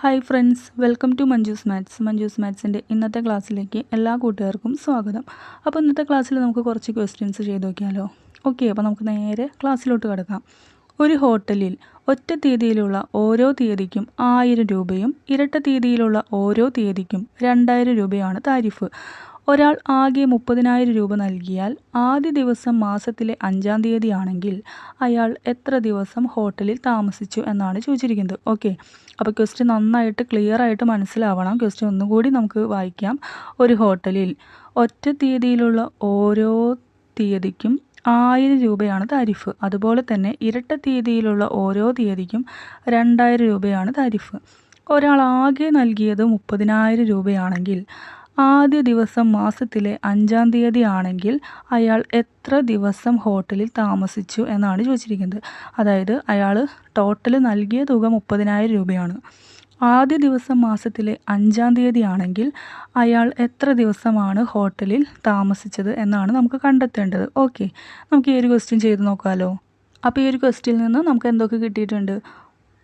Hi friends, welcome to Manju's മാത്സിൻ്റെ ഇന്നത്തെ ക്ലാസ്സിലേക്ക് എല്ലാ കൂട്ടുകാർക്കും സ്വാഗതം. അപ്പോൾ ഇന്നത്തെ ക്ലാസ്സിൽ നമുക്ക് കുറച്ച് ക്വസ്റ്റ്യൻസ് ചെയ്ത് നോക്കിയാലോ? ഓക്കെ, അപ്പോൾ നമുക്ക് നേരെ ക്ലാസ്സിലോട്ട് കിടക്കാം. ഒരു ഹോട്ടലിൽ ഒറ്റ തീയതിയിലുള്ള ഓരോ തീയതിക്കും 1000 രൂപയും ഇരട്ട തീയതിയിലുള്ള ഓരോ തീയതിക്കും 2000 രൂപയാണ് താരിഫ്. ഒരാൾ ആകെ 30,000 രൂപ നൽകിയാൽ ആദ്യ ദിവസം മാസത്തിലെ 5-ാം തീയതിയാണെങ്കിൽ അയാൾ എത്ര ദിവസം ഹോട്ടലിൽ താമസിച്ചു എന്നാണ് ചോദിച്ചിരിക്കുന്നത്. ഓക്കെ, അപ്പോൾ ക്വസ്റ്റ്യൻ നന്നായിട്ട് ക്ലിയർ ആയിട്ട് മനസ്സിലാവണം. ക്വസ്റ്റ്യൻ ഒന്നുകൂടി നമുക്ക് വായിക്കാം. ഒരു ഹോട്ടലിൽ ഒറ്റ തീയതിയിലുള്ള ഓരോ തീയതിക്കും 1000 രൂപയാണ് താരിഫ്. അതുപോലെ തന്നെ ഇരട്ട തീയതിയിലുള്ള ഓരോ തീയതിക്കും 2000 രൂപയാണ് താരിഫ്. ഒരാൾ ആകെ നൽകിയത് 30,000 രൂപയാണെങ്കിൽ ആദ്യ ദിവസം മാസത്തിലെ 5-ാം തീയതി ആണെങ്കിൽ അയാൾ എത്ര ദിവസം ഹോട്ടലിൽ താമസിച്ചു എന്നാണ് ചോദിച്ചിരിക്കുന്നത്. അതായത് അയാൾ ടോട്ടൽ നൽകിയ തുക 30,000 രൂപയാണ്. ആദ്യ ദിവസം മാസത്തിലെ 5-ാം തീയതി ആണെങ്കിൽ അയാൾ എത്ര ദിവസമാണ് ഹോട്ടലിൽ താമസിച്ചത് എന്നാണ് നമുക്ക് കണ്ടെത്തേണ്ടത്. ഓക്കെ, നമുക്ക് ഈ ഒരു ക്വസ്റ്റ്യൻ ചെയ്ത് നോക്കാമല്ലോ. അപ്പോൾ ഈ ഒരു ക്വസ്റ്റ്യനിൽ നിന്ന് നമുക്ക് എന്തൊക്കെ കിട്ടിയിട്ടുണ്ട്?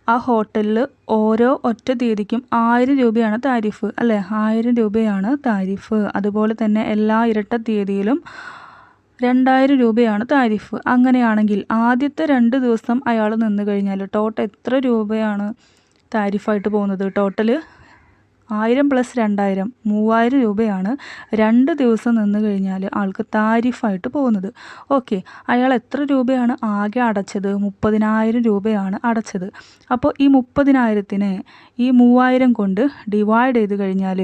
ആ ഹോട്ടലിൽ ഓരോ ഒറ്റ തീയതിക്കും 1000 രൂപയാണ് താരിഫ്, അല്ലേ? 1000 രൂപയാണ് താരിഫ്. അതുപോലെ തന്നെ എല്ലാ ഇരട്ട തീയതിയിലും 2000 രൂപയാണ് താരിഫ്. അങ്ങനെയാണെങ്കിൽ ആദ്യത്തെ 2 ദിവസം അയാൾ നിന്ന് കഴിഞ്ഞാൽ ടോട്ടൽ എത്ര രൂപയാണ് താരിഫായിട്ട് പോകുന്നത്? ടോട്ടൽ 1000 + 2000 3000 രൂപയാണ് 2 ദിവസം നിന്ന് കഴിഞ്ഞാൽ ആൾക്ക് താരിഫായിട്ട് പോകുന്നത്. ഓക്കെ, അയാൾ എത്ര രൂപയാണ് ആകെ അടച്ചത്? 30,000 രൂപയാണ് അടച്ചത്. അപ്പോൾ ഈ 30,000നെ ഈ 3000 കൊണ്ട് ഡിവൈഡ് ചെയ്ത് കഴിഞ്ഞാൽ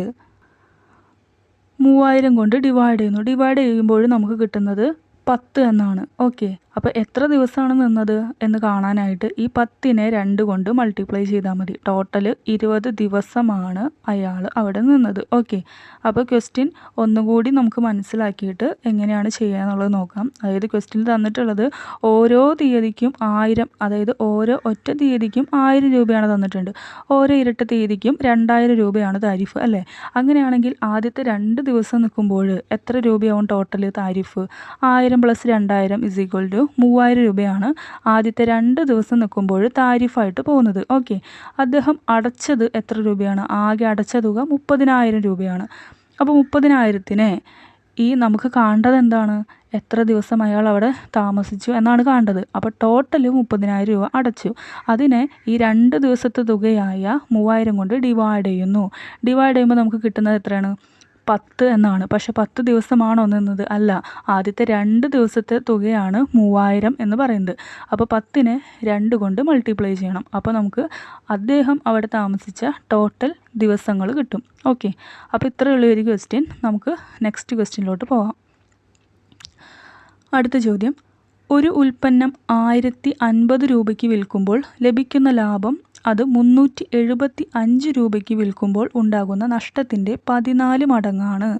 3000 കൊണ്ട് ഡിവൈഡ് ചെയ്യുമ്പോൾ നമുക്ക് കിട്ടുന്നത് 10 എന്നാണ്. ഓക്കെ, അപ്പോൾ എത്ര ദിവസമാണ് നിന്നത് എന്ന് കാണാനായിട്ട് ഈ 10നെ 2 കൊണ്ട് മൾട്ടിപ്ലൈ ചെയ്താൽ മതി. ടോട്ടൽ 20 ദിവസമാണ് അയാൾ അവിടെ നിന്നത്. ഓക്കെ, അപ്പോൾ ക്വസ്റ്റ്യൻ ഒന്നുകൂടി നമുക്ക് മനസ്സിലാക്കിയിട്ട് എങ്ങനെയാണ് ചെയ്യുക എന്നുള്ളത് നോക്കാം. അതായത് ക്വസ്റ്റ്യൻ തന്നിട്ടുള്ളത് ഓരോ തീയതിക്കും 1000, അതായത് ഓരോ ഒറ്റ തീയതിക്കും 1000 രൂപയാണ് തന്നിട്ടുണ്ട്. ഓരോ ഇരട്ട തീയതിക്കും 2000 രൂപയാണ് താരിഫ്, അല്ലേ? അങ്ങനെയാണെങ്കിൽ ആദ്യത്തെ 2 ദിവസം നിൽക്കുമ്പോൾ എത്ര രൂപയാവും ടോട്ടൽ താരിഫ്? 1000 + 2000 = 3000 രൂപയാണ് ആദ്യത്തെ 2 ദിവസം നിൽക്കുമ്പോൾ താരിഫായിട്ട് പോകുന്നത്. ഓക്കെ, അദ്ദേഹം അടച്ചത് എത്ര രൂപയാണ്? ആകെ അടച്ച തുക 30,000 രൂപയാണ്. അപ്പോൾ 30,000നെ ഈ നമുക്ക് കാണേണ്ടത് എന്താണ്? എത്ര ദിവസം അയാൾ അവിടെ താമസിച്ചു എന്നാണ് കാണേണ്ടത്. അപ്പോൾ ടോട്ടൽ 30,000 രൂപ അടച്ചു. അതിനെ ഈ 2 ദിവസത്തെ തുകയായ 3000 കൊണ്ട് ഡിവൈഡ് ചെയ്യുമ്പോൾ നമുക്ക് കിട്ടുന്നത് എത്രയാണ്? 10 എന്നാണ്. പക്ഷേ 10 ദിവസമാണോ നിന്നത്? അല്ല, ആദ്യത്തെ 2 ദിവസത്തെ തുകയാണ് 3000 എന്ന് പറയുന്നത്. അപ്പോൾ 10നെ 2 കൊണ്ട് മൾട്ടിപ്ലൈ ചെയ്യണം. അപ്പോൾ നമുക്ക് അദ്ദേഹം അവിടെ താമസിച്ച ടോട്ടൽ ദിവസങ്ങൾ കിട്ടും. ഓക്കെ, അപ്പോൾ ഇത്രയുള്ള ഒരു ക്വസ്റ്റ്യൻ. നമുക്ക് നെക്സ്റ്റ് ക്വസ്റ്റ്യനിലോട്ട് പോകാം. അടുത്ത ചോദ്യം, ഒരു ഉൽപ്പന്നം 1050 രൂപയ്ക്ക് വിൽക്കുമ്പോൾ ലഭിക്കുന്ന ലാഭം അത് 375 രൂപയ്ക്ക് വിൽക്കുമ്പോൾ ഉണ്ടാകുന്ന നഷ്ടത്തിൻ്റെ 14 മടങ്ങാണ്.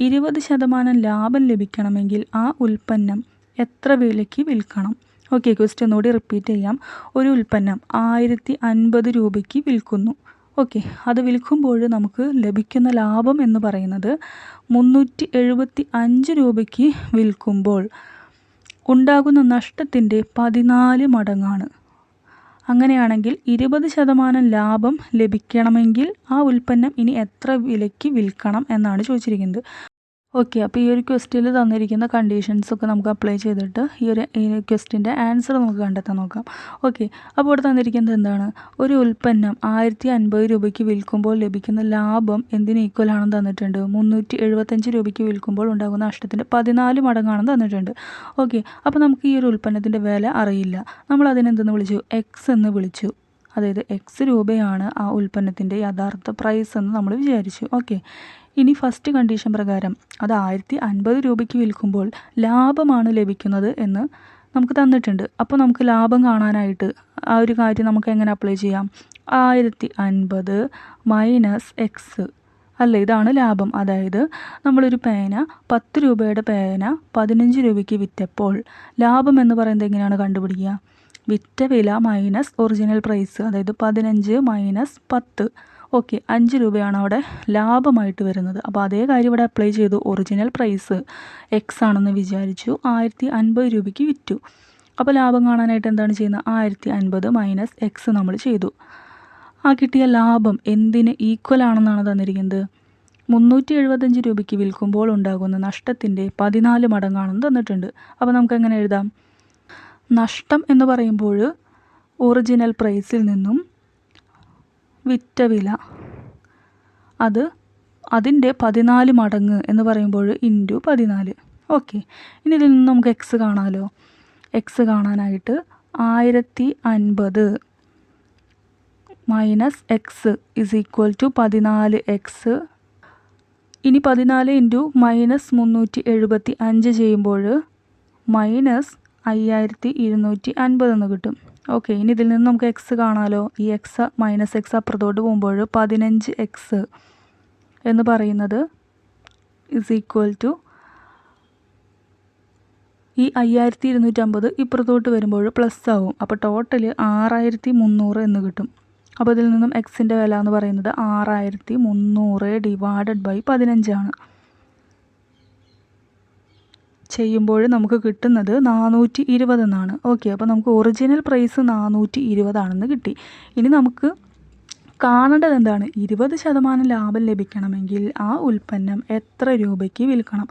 20% ലാഭം ലഭിക്കണമെങ്കിൽ ആ ഉൽപ്പന്നം എത്ര വിലയ്ക്ക് വിൽക്കണം? ഓക്കെ, ക്വസ്റ്റ്യൻ ഒന്നുകൂടി റിപ്പീറ്റ് ചെയ്യാം. ഒരു ഉൽപ്പന്നം 1050 രൂപയ്ക്ക് വിൽക്കുന്നു. ഓക്കെ, അത് വിൽക്കുമ്പോൾ നമുക്ക് ലഭിക്കുന്ന ലാഭം എന്ന് പറയുന്നത് 375 രൂപയ്ക്ക് വിൽക്കുമ്പോൾ ഉണ്ടാകുന്ന നഷ്ടത്തിൻ്റെ 14 മടങ്ങാണ്. അങ്ങനെയാണെങ്കിൽ 20% ലാഭം ലഭിക്കണമെങ്കിൽ ആ ഉൽപ്പന്നം ഇനി എത്ര വിലയ്ക്ക് വിൽക്കണം എന്നാണ് ചോദിച്ചിരിക്കുന്നത്. ഓക്കെ, അപ്പോൾ ഈ ഒരു ക്വസ്റ്റ്യനിൽ തന്നിരിക്കുന്ന കണ്ടീഷൻസൊക്കെ നമുക്ക് അപ്ലൈ ചെയ്തിട്ട് ഈ ക്വസ്റ്റ്യൻ്റെ ആൻസർ നമുക്ക് കണ്ടെത്താൻ നോക്കാം. ഓക്കെ, അപ്പോൾ ഇവിടെ തന്നിരിക്കുന്നത് എന്താണ്? ഒരു ഉൽപ്പന്നം 1050 രൂപയ്ക്ക് വിൽക്കുമ്പോൾ ലഭിക്കുന്ന ലാഭം എന്തിന് ഈക്വൽ ആണെന്ന് തന്നിട്ടുണ്ട്? 375 രൂപയ്ക്ക് വിൽക്കുമ്പോൾ ഉണ്ടാകുന്ന നഷ്ടത്തിൻ്റെ 14 മടങ്ങാണെന്ന് തന്നിട്ടുണ്ട്. ഓക്കെ, അപ്പോൾ നമുക്ക് ഈ ഒരു ഉൽപ്പന്നത്തിൻ്റെ വില അറിയില്ല. നമ്മൾ അതിനെന്തെന്ന് വിളിച്ചു? എക്സ് എന്ന് വിളിച്ചു. അതായത് എക്സ് രൂപയാണ് ആ ഉൽപ്പന്നത്തിൻ്റെ യഥാർത്ഥ പ്രൈസ് എന്ന് നമ്മൾ വിചാരിച്ചു. ഓക്കെ, ഇനി ഫസ്റ്റ് കണ്ടീഷൻ പ്രകാരം അത് 1050 രൂപയ്ക്ക് വിൽക്കുമ്പോൾ ലാഭമാണ് ലഭിക്കുന്നത് എന്ന് നമുക്ക് തന്നിട്ടുണ്ട്. അപ്പോൾ നമുക്ക് ലാഭം കാണാനായിട്ട് ആ ഒരു കാര്യം നമുക്ക് എങ്ങനെ അപ്ലൈ ചെയ്യാം? 1050 - എക്സ്, അല്ലേ? ഇതാണ് ലാഭം. അതായത് നമ്മളൊരു പേന 10 രൂപയുടെ പേന 15 രൂപയ്ക്ക് വിറ്റപ്പോൾ ലാഭം എന്ന് പറയുന്നത് എങ്ങനെയാണ് കണ്ടുപിടിക്കുക? വിറ്റ വില മൈനസ് ഒറിജിനൽ പ്രൈസ്, അതായത് 15 - 10. ഓക്കെ, 5 രൂപയാണ് അവിടെ ലാഭമായിട്ട് വരുന്നത്. അപ്പോൾ അതേ കാര്യം ഇവിടെ അപ്ലൈ ചെയ്തു. ഒറിജിനൽ പ്രൈസ് എക്സ് ആണെന്ന് വിചാരിച്ചു, 1050 രൂപയ്ക്ക് വിറ്റു. അപ്പോൾ ലാഭം കാണാനായിട്ട് എന്താണ് ചെയ്യുന്നത്? 1050 - എക്സ് നമ്മൾ ചെയ്തു. ആ കിട്ടിയ ലാഭം എന്തിന് ഈക്വൽ ആണെന്നാണ് തന്നിരിക്കുന്നത്? 375 രൂപയ്ക്ക് വിൽക്കുമ്പോൾ ഉണ്ടാകുന്ന നഷ്ടത്തിൻ്റെ 14 മടങ്ങാണെന്ന് തന്നിട്ടുണ്ട്. അപ്പോൾ നമുക്ക് എങ്ങനെ എഴുതാം? നഷ്ടം എന്ന് പറയുമ്പോൾ ഒറിജിനൽ പ്രൈസിൽ നിന്നും വിറ്റ വില അതിൻ്റെ 14 മടങ്ങ് എന്ന് പറയുമ്പോൾ ഇൻറ്റു 14. ഓക്കെ, ഇനി ഇതിൽ നിന്ന് നമുക്ക് എക്സ് കാണാമല്ലോ. എക്സ് കാണാനായിട്ട് 1050 minus X is equal to 14x. ഇനി 14 ഇൻറ്റു മൈനസ് 375 ചെയ്യുമ്പോൾ മൈനസ് 5250 എന്ന് കിട്ടും. ഓക്കെ, ഇനി ഇതിൽ നിന്ന് നമുക്ക് എക്സ് കാണാമല്ലോ. ഈ എക്സ് മൈനസ് എക്സ് അപ്പുറത്തോട്ട് പോകുമ്പോൾ 15x എന്ന് പറയുന്നത് ഇസ് ഈക്വൽ ടു ഈ 5250 ഇപ്പുറത്തോട്ട് വരുമ്പോൾ പ്ലസ് ആവും. അപ്പോൾ ടോട്ടൽ 6300 എന്ന് കിട്ടും. അപ്പോൾ ഇതിൽ നിന്നും എക്സിൻ്റെ വില എന്ന് പറയുന്നത് 6300 ഡിവൈഡഡ് ബൈ 15 ആണ്. ചെയ്യുമ്പോൾ നമുക്ക് കിട്ടുന്നത് 420 എന്നാണ്. ഓക്കെ, അപ്പോൾ നമുക്ക് ഒറിജിനൽ പ്രൈസ് 420 ആണെന്ന് കിട്ടി. ഇനി നമുക്ക് കാണേണ്ടത് എന്താണ്? 20% ലാഭം ലഭിക്കണമെങ്കിൽ ആ ഉൽപ്പന്നം എത്ര രൂപയ്ക്ക് വിൽക്കണം?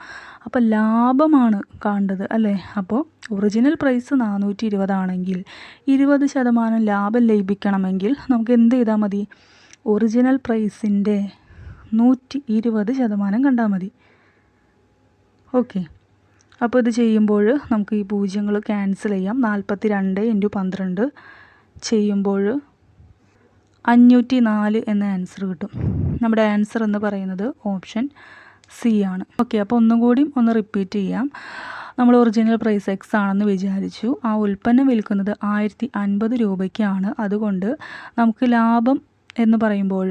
അപ്പോൾ ലാഭമാണ് കാണേണ്ടത് അല്ലേ? അപ്പോൾ ഒറിജിനൽ പ്രൈസ് 420 ആണെങ്കിൽ 20% ലാഭം ലഭിക്കണമെങ്കിൽ നമുക്ക് എന്ത് ചെയ്താൽ മതി? ഒറിജിനൽ പ്രൈസിൻ്റെ 120% കണ്ടാൽ മതി. ഓക്കെ, അപ്പോൾ ഇത് ചെയ്യുമ്പോൾ നമുക്ക് ഈ പൂജ്യങ്ങൾ ക്യാൻസൽ ചെയ്യാം. 42 × 12 ചെയ്യുമ്പോൾ 504 എന്ന ആൻസർ കിട്ടും. നമ്മുടെ ആൻസർ എന്ന് പറയുന്നത് ഓപ്ഷൻ സി ആണ്. ഓക്കെ, അപ്പോൾ ഒന്ന് റിപ്പീറ്റ് ചെയ്യാം. നമ്മൾ ഒറിജിനൽ പ്രൈസ് എക്സ് ആണെന്ന് വിചാരിച്ചു. ആ ഉൽപ്പന്നം വിൽക്കുന്നത് 1050 രൂപയ്ക്കാണ്. അതുകൊണ്ട് നമുക്ക് ലാഭം എന്ന് പറയുമ്പോൾ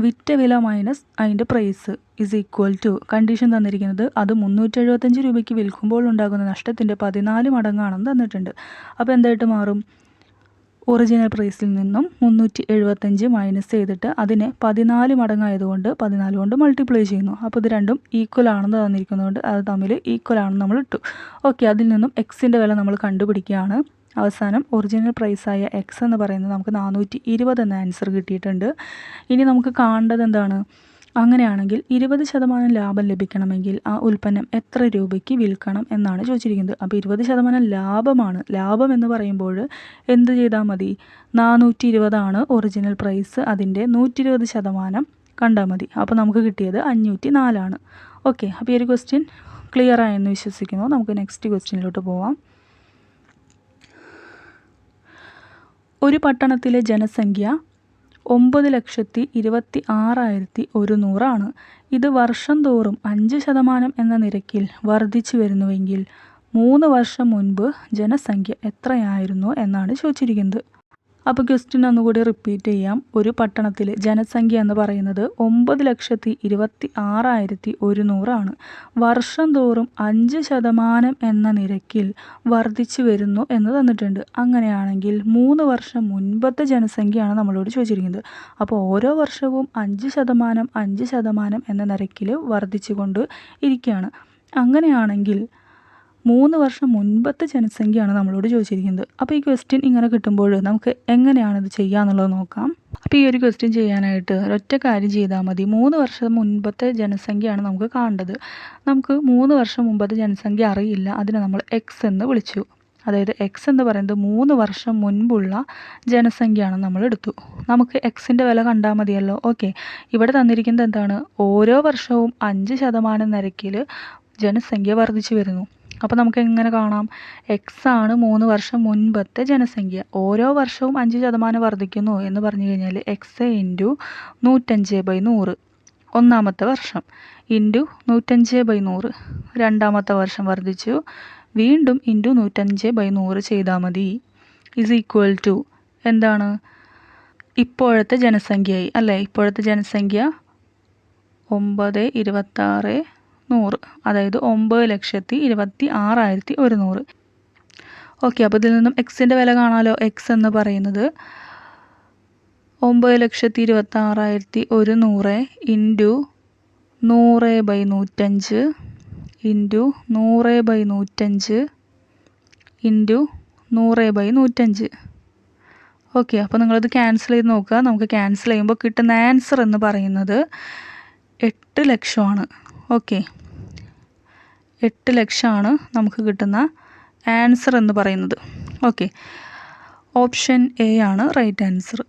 വിറ്റ വില മൈനസ് അതിൻ്റെ price is equal to condition തന്നിരിക്കുന്നത് അത് 375 രൂപയ്ക്ക് വിൽക്കുമ്പോൾ ഉണ്ടാകുന്ന നഷ്ടത്തിൻ്റെ 14 മടങ്ങാണെന്ന് തന്നിട്ടുണ്ട്. അപ്പോൾ എന്തായിട്ട് മാറും? ഒറിജിനൽ പ്രൈസിൽ നിന്നും 375 മൈനസ് ചെയ്തിട്ട് അതിനെ 14 മടങ്ങായതുകൊണ്ട് 14 കൊണ്ട് മൾട്ടിപ്ലൈ ചെയ്യുന്നു. അപ്പോൾ ഇത് രണ്ടും ഈക്വൽ ആണെന്ന് തന്നിരിക്കുന്നതുകൊണ്ട് അത് തമ്മിൽ ഈക്വൽ ആണെന്ന് നമ്മൾ ഇട്ടു. ഓക്കെ, അതിൽ നിന്നും എക്സിൻ്റെ വില നമ്മൾ കണ്ടുപിടിക്കുകയാണ്. അവസാനം ഒറിജിനൽ പ്രൈസായ എക്സ് എന്ന് പറയുന്നത് നമുക്ക് 420 എന്ന ആൻസർ കിട്ടിയിട്ടുണ്ട്. ഇനി നമുക്ക് കാണേണ്ടത് എന്താണ്? അങ്ങനെയാണെങ്കിൽ 20% ലാഭം ലഭിക്കണമെങ്കിൽ ആ ഉൽപ്പന്നം എത്ര രൂപയ്ക്ക് വിൽക്കണം എന്നാണ് ചോദിച്ചിരിക്കുന്നത്. അപ്പോൾ 20% ലാഭമാണ്. ലാഭം എന്ന് പറയുമ്പോൾ എന്ത് ചെയ്താൽ മതി? 420 ആണ് ഒറിജിനൽ പ്രൈസ്, അതിൻ്റെ 120% കണ്ടാൽ മതി. അപ്പോൾ നമുക്ക് കിട്ടിയത് 504 ആണ്. ഓക്കെ, അപ്പോൾ ഈ ഒരു ക്വസ്റ്റ്യൻ ക്ലിയർ ആയെന്ന് വിശ്വസിക്കുന്നു. നമുക്ക് നെക്സ്റ്റ് ക്വസ്റ്റ്യനിലോട്ട് പോവാം. ഒരു പട്ടണത്തിലെ ജനസംഖ്യ 9,26,100 ആണ്. ഇത് വർഷം തോറും 5% എന്ന നിരക്കിൽ വർദ്ധിച്ചു വരുന്നുവെങ്കിൽ 3 വർഷം മുൻപ് ജനസംഖ്യ എത്രയായിരുന്നു എന്നാണ് ചോദിച്ചിരിക്കുന്നത്. അപ്പോൾ ക്വസ്റ്റ്യൻ ഒന്നുകൂടി റിപ്പീറ്റ് ചെയ്യാം. ഒരു പട്ടണത്തിൽ ജനസംഖ്യ എന്ന് പറയുന്നത് 9,26,100 ആണ്. വർഷം തോറും 5% എന്ന നിരക്കിൽ വർദ്ധിച്ചു വരുന്നു എന്ന് തന്നിട്ടുണ്ട്. അങ്ങനെയാണെങ്കിൽ 3 വർഷം മുൻപത്തെ ജനസംഖ്യയാണ് നമ്മളോട് ചോദിച്ചിരിക്കുന്നത്. അപ്പോൾ ഓരോ വർഷവും 5% 5% എന്ന നിരക്കിൽ വർദ്ധിച്ചുകൊണ്ട് ഇരിക്കുകയാണ്. അങ്ങനെയാണെങ്കിൽ 3 വർഷം മുൻപത്തെ ജനസംഖ്യയാണ് നമ്മളോട് ചോദിച്ചിരിക്കുന്നത്. അപ്പോൾ ഈ ക്വസ്റ്റ്യൻ ഇങ്ങനെ കിട്ടുമ്പോൾ നമുക്ക് എങ്ങനെയാണ് ഇത് ചെയ്യാന്നുള്ളത് നോക്കാം. അപ്പോൾ ഈ ഒരു ക്വസ്റ്റ്യൻ ചെയ്യാനായിട്ട് ഒരൊറ്റ കാര്യം ചെയ്താൽ മതി. 3 വർഷം മുൻപത്തെ ജനസംഖ്യയാണ് നമുക്ക് കാണേണ്ടത്. നമുക്ക് 3 വർഷം മുമ്പത്തെ ജനസംഖ്യ അറിയില്ല. അതിനെ നമ്മൾ എക്സ് എന്ന് വിളിച്ചു. അതായത് എക്സ് എന്ന് പറയുന്നത് 3 വർഷം മുൻപുള്ള ജനസംഖ്യയാണെന്ന് നമ്മൾ എടുത്തു. നമുക്ക് എക്സിൻ്റെ വില കണ്ടാൽ മതിയല്ലോ. ഓക്കെ, ഇവിടെ തന്നിരിക്കുന്നത് എന്താണ്? ഓരോ വർഷവും 5% നിരക്കിൽ ജനസംഖ്യ വർദ്ധിച്ചു വരുന്നു. അപ്പോൾ നമുക്ക് എങ്ങനെ കാണാം? എക്സ് ആണ് 3 വർഷം മുൻപത്തെ ജനസംഖ്യ. ഓരോ വർഷവും 5% വർദ്ധിക്കുന്നു എന്ന് പറഞ്ഞു കഴിഞ്ഞാൽ എക്സ് ഇൻറ്റു 105/100 ഒന്നാമത്തെ വർഷം ഇൻറ്റു 105/100 രണ്ടാമത്തെ വർഷം വർദ്ധിച്ചു, വീണ്ടും ഇൻറ്റു 105/100 ചെയ്താൽ മതി. ഇസ് ഈക്വൽ ടു എന്താണ്? ഇപ്പോഴത്തെ ജനസംഖ്യയായി അല്ലേ? ഇപ്പോഴത്തെ ജനസംഖ്യ 9,26,100, അതായത് 9,26,100. ഓക്കെ, അപ്പോൾ ഇതിൽ നിന്നും എക്സിൻ്റെ വില കാണാമല്ലോ. എക്സ് എന്ന് പറയുന്നത് 9,26,100 ഇൻറ്റു 100/105 ഇൻറ്റു 100/105 ഇൻറ്റു 100/105. ഓക്കെ, അപ്പോൾ നിങ്ങളത് ക്യാൻസൽ ചെയ്ത് നോക്കുക. നമുക്ക് ക്യാൻസൽ ചെയ്യുമ്പോൾ കിട്ടുന്ന ആൻസർ എന്ന് പറയുന്നത് 8 ലക്ഷമാണ്. ഓക്കെ, 8 ലക്ഷമാണ് നമുക്ക് കിട്ടുന്ന ആൻസർ എന്ന് പറയുന്നത്. ഓക്കെ, ഓപ്ഷൻ എ ആണ് റൈറ്റ് ആൻസർ.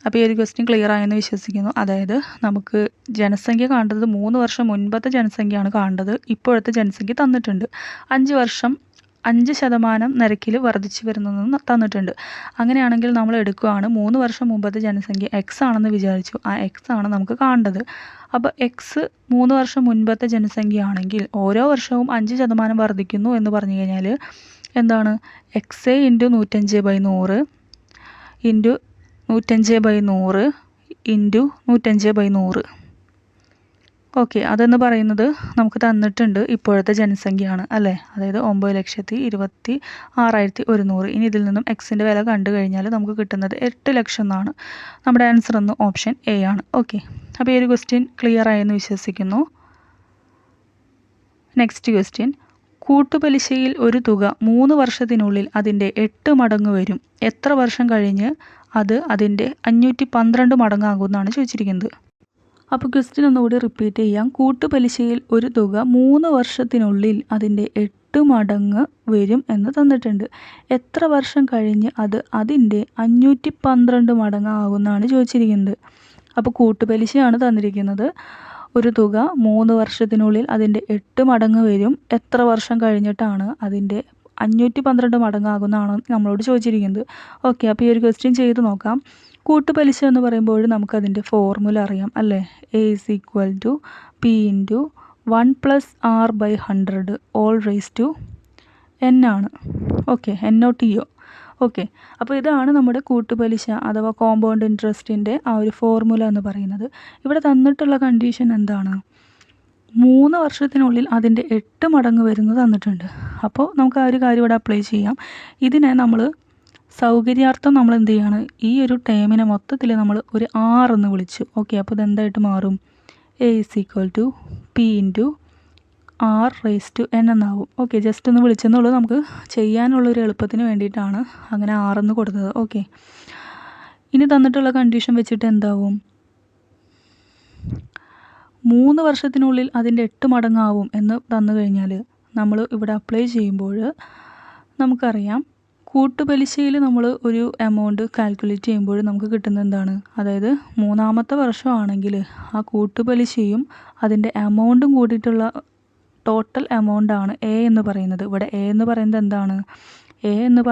അപ്പോൾ ഈ ഒരു ക്വസ്റ്റ്യൻ ക്ലിയർ ആയെന്ന് വിശ്വസിക്കുന്നു. അതായത് നമുക്ക് ജനസംഖ്യ കാണേണ്ടത് 3 വർഷം മുൻപത്തെ ജനസംഖ്യയാണ് കാണേണ്ടത്. ഇപ്പോഴത്തെ ജനസംഖ്യ തന്നിട്ടുണ്ട്. 5 വർഷം 5% നിരക്കിൽ വർദ്ധിച്ചു വരുന്നതെന്ന് തന്നിട്ടുണ്ട്. അങ്ങനെയാണെങ്കിൽ നമ്മൾ എടുക്കുകയാണ് 3 വർഷം മുമ്പത്തെ ജനസംഖ്യ എക്സ് ആണെന്ന് വിചാരിച്ചു. ആ എക്സ് ആണ് നമുക്ക് കാണേണ്ടത്. അപ്പോൾ എക്സ് 3 വർഷം മുൻപത്തെ ജനസംഖ്യ ആണെങ്കിൽ ഓരോ വർഷവും 5% വർദ്ധിക്കുന്നു എന്ന് പറഞ്ഞു കഴിഞ്ഞാൽ എന്താണ്? X into 105/100 into 105/100 into 105/100. Okay, അതെന്ന് പറയുന്നത് നമുക്ക് തന്നിട്ടുണ്ട് ഇപ്പോഴത്തെ ജനസംഖ്യയാണ് അല്ലേ? അതായത് 9,26,100. ഇനി ഇതിൽ നിന്നും എക്സിൻ്റെ വില കണ്ടു കഴിഞ്ഞാൽ നമുക്ക് കിട്ടുന്നത് 8 ലക്ഷം എന്നാണ്. നമ്മുടെ ആൻസർ എന്ന് ഓപ്ഷൻ എ ആണ്. ഓക്കെ, അപ്പോൾ ഈ ഒരു ക്വസ്റ്റ്യൻ ക്ലിയർ ആയെന്ന് വിശ്വസിക്കുന്നു. നെക്സ്റ്റ് ക്വസ്റ്റ്യൻ, കൂട്ടുപലിശയിൽ ഒരു തുക 3 വർഷത്തിനുള്ളിൽ അതിൻ്റെ 8 മടങ്ങ് വരും. എത്ര വർഷം കഴിഞ്ഞ് അത് അതിൻ്റെ 512 മടങ്ങാകുമെന്നാണ് ചോദിച്ചിരിക്കുന്നത്. അപ്പോൾ ക്വസ്റ്റ്യൻ ഒന്നുകൂടി റിപ്പീറ്റ് ചെയ്യാം. കൂട്ടുപലിശയിൽ ഒരു തുക 3 വർഷത്തിനുള്ളിൽ അതിൻ്റെ 8 മടങ്ങ് വരും എന്ന് തന്നിട്ടുണ്ട്. എത്ര വർഷം കഴിഞ്ഞ് അത് അതിൻ്റെ 512 മടങ്ങാകുമെന്നാണ് ചോദിച്ചിരിക്കുന്നത്. അപ്പോൾ കൂട്ടുപലിശയാണ് തന്നിരിക്കുന്നത്. ഒരു തുക 3 വർഷത്തിനുള്ളിൽ അതിൻ്റെ 8 മടങ്ങ് വരും. എത്ര വർഷം കഴിഞ്ഞിട്ടാണ് അതിൻ്റെ 512 മടങ്ങാകുമെന്നാണ് നമ്മളോട് ചോദിച്ചിരിക്കുന്നത്. ഓക്കെ, അപ്പോൾ ഈ ഒരു ക്വസ്റ്റ്യൻ ചെയ്ത് നോക്കാം. കൂട്ടുപലിശ എന്ന് പറയുമ്പോൾ നമുക്കതിൻ്റെ ഫോർമുല അറിയാം അല്ലേ? A = P × 1 + R/100 all raised to n ആണ്. Okay, NOTO. ഓക്കെ, അപ്പോൾ ഇതാണ് നമ്മുടെ കൂട്ടുപലിശ അഥവാ കോമ്പൗണ്ട് ഇൻട്രസ്റ്റിൻ്റെ ആ ഒരു ഫോർമുല എന്ന് പറയുന്നത്. ഇവിടെ തന്നിട്ടുള്ള കണ്ടീഷൻ എന്താണ്? 3 വർഷത്തിനുള്ളിൽ അതിൻ്റെ 8 മടങ്ങ് വരുന്നത് തന്നിട്ടുണ്ട്. അപ്പോൾ നമുക്ക് ആ ഒരു കാര്യം ഇവിടെ അപ്ലൈ ചെയ്യാം. ഇതിനെ നമ്മൾ സൗകര്യാർത്ഥം നമ്മൾ എന്ത് ചെയ്യാണ്? ഈ ഒരു ടേമിനെ മൊത്തത്തിൽ നമ്മൾ ഒരു R എന്ന് വിളിച്ചു. ഓക്കെ, അപ്പോൾ ഇതെന്തായിട്ട് മാറും? A = P × R/n എന്നാവും. ഓക്കെ, ജസ്റ്റ് ഒന്ന് വിളിച്ചെന്നുള്ളൂ. നമുക്ക് ചെയ്യാനുള്ളൊരു എളുപ്പത്തിന് വേണ്ടിയിട്ടാണ് അങ്ങനെ R എന്ന് കൊടുത്തത്. ഓക്കെ, ഇനി തന്നിട്ടുള്ള കണ്ടീഷൻ വെച്ചിട്ട് എന്താവും? 3 വർഷത്തിനുള്ളിൽ അതിൻ്റെ 8 മടങ്ങാവും എന്ന് തന്നു കഴിഞ്ഞാൽ നമ്മൾ ഇവിടെ അപ്ലൈ ചെയ്യുമ്പോൾ നമുക്കറിയാം കൂട്ടുപലിശയിൽ നമ്മൾ ഒരു എമൗണ്ട് കാൽക്കുലേറ്റ് ചെയ്യുമ്പോൾ നമുക്ക് കിട്ടുന്നത് എന്താണ്? അതായത് 3-ാമത്തെ വർഷമാണെങ്കിൽ ആ കൂട്ടുപലിശയും അതിൻ്റെ എമൗണ്ടും കൂടിയിട്ടുള്ള ടോട്ടൽ എമൗണ്ടാണ് എ എന്ന് പറയുന്നത്. ഇവിടെ എ എന്ന് പറയുന്നത് എന്താണ്? എ എന്ന്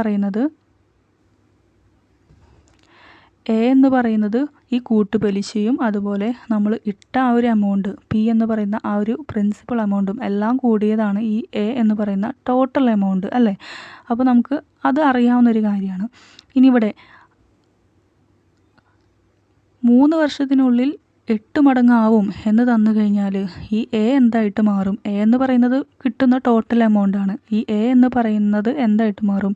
പറയുന്നത് ഈ കൂട്ടുപലിശയും അതുപോലെ നമ്മൾ ഇട്ട ആ ഒരു എമൗണ്ട് പി എന്ന് പറയുന്ന ആ ഒരു പ്രിൻസിപ്പൽ എമൗണ്ടും എല്ലാം കൂടിയതാണ് ഈ എ എന്ന് പറയുന്ന ടോട്ടൽ എമൗണ്ട് അല്ലേ? അപ്പോൾ നമുക്ക് അത് അറിയാവുന്നൊരു കാര്യമാണ്. ഇനി ഇവിടെ 3 വർഷത്തിനുള്ളിൽ 8 മടങ്ങാവും എന്ന് തന്നു കഴിഞ്ഞാൽ ഈ എ എന്തായിട്ട് മാറും? എ എന്ന് പറയുന്നത് കിട്ടുന്ന ടോട്ടൽ എമൗണ്ടാണ്. ഈ എ എന്ന് പറയുന്നത് എന്തായിട്ട് മാറും?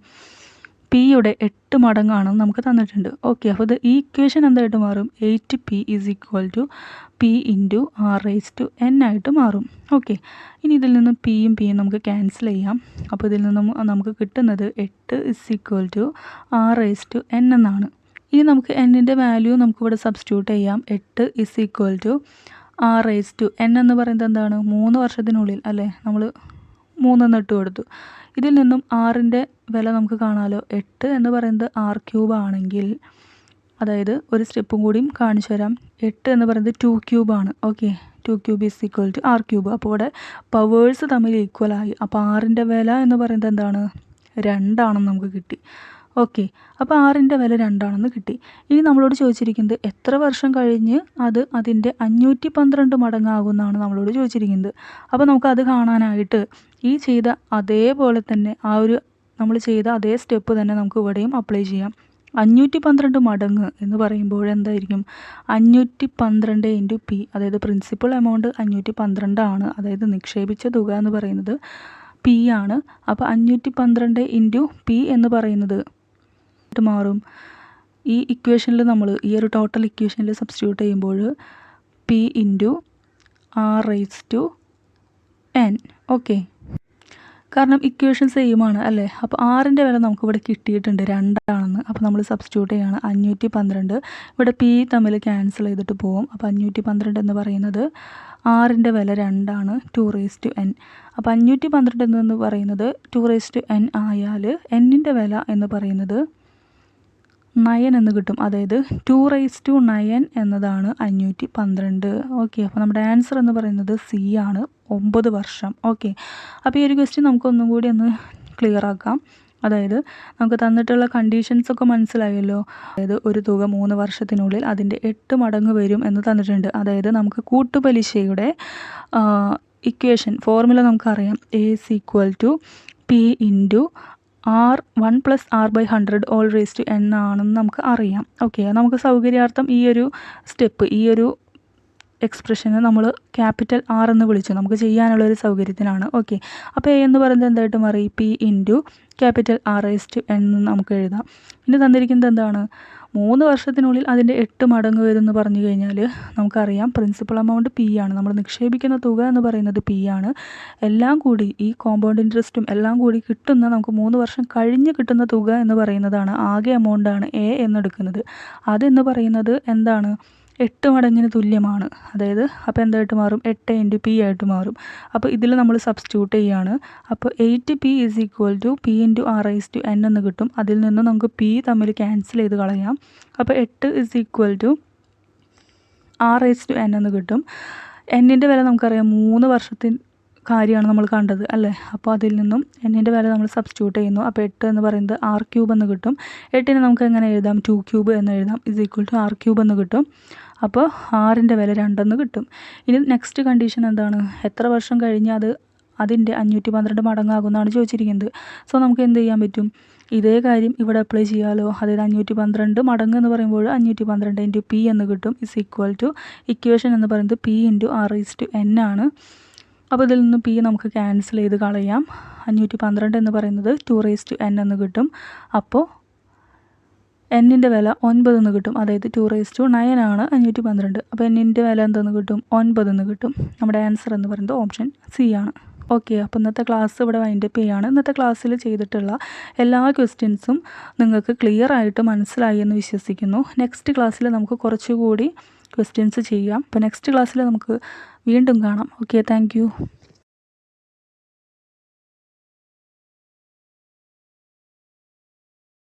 പിയുടെ 8 മടങ്ങാണെന്ന് നമുക്ക് തന്നിട്ടുണ്ട്. ഓക്കെ, അപ്പോൾ ഈ ഇക്വേഷൻ എന്തായിട്ട് മാറും? 8P = P × R/n ആയിട്ട് മാറും. ഓക്കെ, ഇനി ഇതിൽ നിന്ന് പിയും നമുക്ക് ക്യാൻസൽ ചെയ്യാം. അപ്പോൾ ഇതിൽ നിന്നും നമുക്ക് കിട്ടുന്നത് 8 = R/n എന്നാണ്. ഇനി നമുക്ക് എന്നിൻ്റെ വാല്യൂ നമുക്കിവിടെ സബ്സ്റ്റിറ്റ്യൂട്ട് ചെയ്യാം. 8 = R/n എന്ന് പറയുന്നത് എന്താണ്? 3 വർഷത്തിനുള്ളിൽ അല്ലേ? നമ്മൾ 3 എന്ന് ഇട്ട് കൊടുത്തു. ഇതിൽ നിന്നും ആറിൻ്റെ വില നമുക്ക് കാണാമല്ലോ. 8 എന്ന് പറയുന്നത് R³ ആണെങ്കിൽ, അതായത് ഒരു സ്റ്റെപ്പും കൂടിയും കാണിച്ചു തരാം. 8 എന്ന് പറയുന്നത് 2³ ആണ്. Okay, 2³ = R³. അപ്പോൾ ഇവിടെ പവേഴ്സ് തമ്മിൽ ഈക്വലായി. അപ്പോൾ ആറിൻ്റെ വില എന്ന് പറയുന്നത് എന്താണ്? 2 ആണെന്ന് നമുക്ക് കിട്ടി. ഓക്കെ, അപ്പോൾ ആറിൻ്റെ വില 2 ആണെന്ന് കിട്ടി. ഇനി നമ്മളോട് ചോദിച്ചിരിക്കുന്നത് എത്ര വർഷം കഴിഞ്ഞ് അത് അതിൻ്റെ 512 മടങ്ങാകുമെന്നാണ് നമ്മളോട് ചോദിച്ചിരിക്കുന്നത്. അപ്പോൾ നമുക്കത് കാണാനായിട്ട് ഈ ചെയ്ത അതേപോലെ തന്നെ നമ്മൾ ചെയ്ത അതേ സ്റ്റെപ്പ് തന്നെ നമുക്ക് ഇവിടെയും അപ്ലൈ ചെയ്യാം. 512 മടങ്ങ് എന്ന് പറയുമ്പോൾ എന്തായിരിക്കും? 512 × P, അതായത് പ്രിൻസിപ്പൽ എമൗണ്ട് 512 ആണ്. അതായത് നിക്ഷേപിച്ച തുക എന്ന് പറയുന്നത് P ആണ്. അപ്പോൾ 512 × P എന്ന് പറയുന്നത് മാറും. ഈ ഇക്വേഷനിൽ നമ്മൾ ഈ ഒരു ടോട്ടൽ ഇക്വേഷനിൽ സബ്സ്റ്റിറ്റ്യൂട്ട് ചെയ്യുമ്പോൾ P × R/n. ഓക്കെ, കാരണം ഇക്വേഷൻ സെയിം ആണ് അല്ലേ. അപ്പോൾ ആറിൻ്റെ വില നമുക്കിവിടെ കിട്ടിയിട്ടുണ്ട് 2 ആണെന്ന്. അപ്പോൾ നമ്മൾ സബ്സ്റ്റിറ്റ്യൂട്ട് ചെയ്യുകയാണ് 512. ഇവിടെ പി തമ്മിൽ ക്യാൻസൽ ചെയ്തിട്ട് പോകും. അപ്പോൾ 512 എന്ന് പറയുന്നത് ആറിൻ്റെ വില 2 ആണ്, 2n. അപ്പോൾ 512 എന്ന് പറയുന്നത് 2n ആയാൽ എന്നിൻ്റെ വില എന്ന് പറയുന്നത് 9 എന്ന് കിട്ടും. അതായത് 29 എന്നതാണ് 512. ഓക്കെ, അപ്പോൾ നമ്മുടെ ആൻസർ എന്ന് പറയുന്നത് സി ആണ്, 9 വർഷം. ഓക്കെ, അപ്പോൾ ഈ ഒരു ക്വസ്റ്റ്യൻ നമുക്കൊന്നും കൂടി ഒന്ന് ക്ലിയർ ആക്കാം. അതായത് നമുക്ക് തന്നിട്ടുള്ള കണ്ടീഷൻസൊക്കെ മനസ്സിലായല്ലോ. അതായത് ഒരു തുക 3 വർഷത്തിനുള്ളിൽ അതിൻ്റെ 8 മടങ്ങ് വരും എന്ന് തന്നിട്ടുണ്ട്. അതായത് നമുക്ക് കൂട്ടുപലിശയുടെ ഇക്വേഷൻ ഫോർമുല നമുക്കറിയാം. A = P × R1 + R/100 all raised to n ആണെന്ന് നമുക്ക് അറിയാം. ഓക്കെ, നമുക്ക് സൗകര്യാർത്ഥം ഈ ഒരു സ്റ്റെപ്പ്, ഈ ഒരു എക്സ്പ്രഷനെ നമ്മൾ ക്യാപിറ്റൽ R എന്ന് വിളിച്ചു, നമുക്ക് ചെയ്യാനുള്ള ഒരു സൗകര്യത്തിനാണ്. ഓക്കെ, അപ്പോൾ A എന്ന് പറയുന്നത് എന്തായിട്ട് മാറി? P × R/n എന്ന് നമുക്ക് എഴുതാം. ഇനി തന്നിരിക്കുന്നത് എന്താണ്? 3 വർഷത്തിനുള്ളിൽ അതിൻ്റെ 8 മടങ്ങ് വരും എന്ന് പറഞ്ഞു കഴിഞ്ഞാൽ നമുക്കറിയാം പ്രിൻസിപ്പൽ എമൗണ്ട് P ആണ്. നമ്മൾ നിക്ഷേപിക്കുന്ന തുക എന്ന് പറയുന്നത് P ആണ്. എല്ലാം കൂടി ഈ കോമ്പൗണ്ട് ഇൻട്രസ്റ്റും എല്ലാം കൂടി കിട്ടുന്ന, നമുക്ക് 3 വർഷം കഴിഞ്ഞ് കിട്ടുന്ന തുക എന്ന് പറയുന്നതാണ്, ആകെ എമൗണ്ടാണ് A എന്നെടുക്കുന്നത്. അതെന്ന് പറയുന്നത് എന്താണ്? 8 മടങ്ങിന് തുല്യമാണ്. അതായത് അപ്പോൾ എന്തായിട്ട് മാറും? 8 × P ആയിട്ട് മാറും. അപ്പോൾ ഇതിൽ നമ്മൾ സബ്സ്റ്റിറ്റ്യൂട്ട് ചെയ്യുകയാണ്. അപ്പോൾ 8P = P × R/n എന്ന് കിട്ടും. അതിൽ നിന്ന് നമുക്ക് P തമ്മിൽ ക്യാൻസൽ ചെയ്ത് കളയാം. അപ്പോൾ 8 = R/n എന്ന് കിട്ടും. എന്നിൻ്റെ വില നമുക്കറിയാം, 3 വർഷത്തിന് കാര്യമാണ് നമ്മൾ കണ്ടത് അല്ലേ. അപ്പോൾ അതിൽ നിന്നും എന്നിൻ്റെ വില നമ്മൾ സബ്സ്റ്റിറ്റ്യൂട്ട് ചെയ്യുന്നു. അപ്പോൾ 8 എന്ന് പറയുന്നത് R³ എന്ന് കിട്ടും. 8നെ നമുക്ക് എങ്ങനെ എഴുതാം? 2³ എന്ന് എഴുതാം. = R³ എന്ന് കിട്ടും. അപ്പോൾ ആറിൻ്റെ വില 2 എന്ന് കിട്ടും. ഇനി നെക്സ്റ്റ് കണ്ടീഷൻ എന്താണ്? എത്ര വർഷം കഴിഞ്ഞ് അതിൻ്റെ 512 മടങ്ങാകുമെന്നാണ് ചോദിച്ചിരിക്കുന്നത്. സോ നമുക്ക് എന്ത് ചെയ്യാൻ പറ്റും? ഇതേ കാര്യം ഇവിടെ അപ്ലൈ ചെയ്യാമല്ലോ. അതായത് 512 മടങ്ങ് എന്ന് പറയുമ്പോൾ 512 × P എന്ന് കിട്ടും. ഇക്വേഷൻ എന്ന് പറയുന്നത് P × R/n ആണ്. അപ്പോൾ ഇതിൽ നിന്ന് P നമുക്ക് ക്യാൻസൽ ചെയ്ത് കളയാം. 512 എന്ന് പറയുന്നത് 2n എന്ന് കിട്ടും. അപ്പോൾ എന്നിൻ്റെ വില 9 എന്ന് കിട്ടും. അതായത് 29 ആണ് 512. അപ്പോൾ എന്നിൻ്റെ വില എന്തെന്ന് കിട്ടും? 9 എന്ന് കിട്ടും. നമ്മുടെ ആൻസർ എന്ന് പറയുന്നത് ഓപ്ഷൻ സി ആണ്. ഓക്കെ, അപ്പോൾ ഇന്നത്തെ ക്ലാസ് ഇവിടെ വൈൻഡപ്പ് ചെയ്യുകയാണ്. ഇന്നത്തെ ക്ലാസ്സിൽ ചെയ്തിട്ടുള്ള എല്ലാ ക്വസ്റ്റ്യൻസും നിങ്ങൾക്ക് ക്ലിയർ ആയിട്ട് മനസ്സിലായി എന്ന് വിശ്വസിക്കുന്നു. നെക്സ്റ്റ് ക്ലാസ്സിൽ നമുക്ക് കുറച്ചുകൂടി ക്വസ്റ്റ്യൻസ് ചെയ്യാം. അപ്പോൾ നെക്സ്റ്റ് ക്ലാസ്സിൽ നമുക്ക് വീണ്ടും കാണാം. Okay, thank you.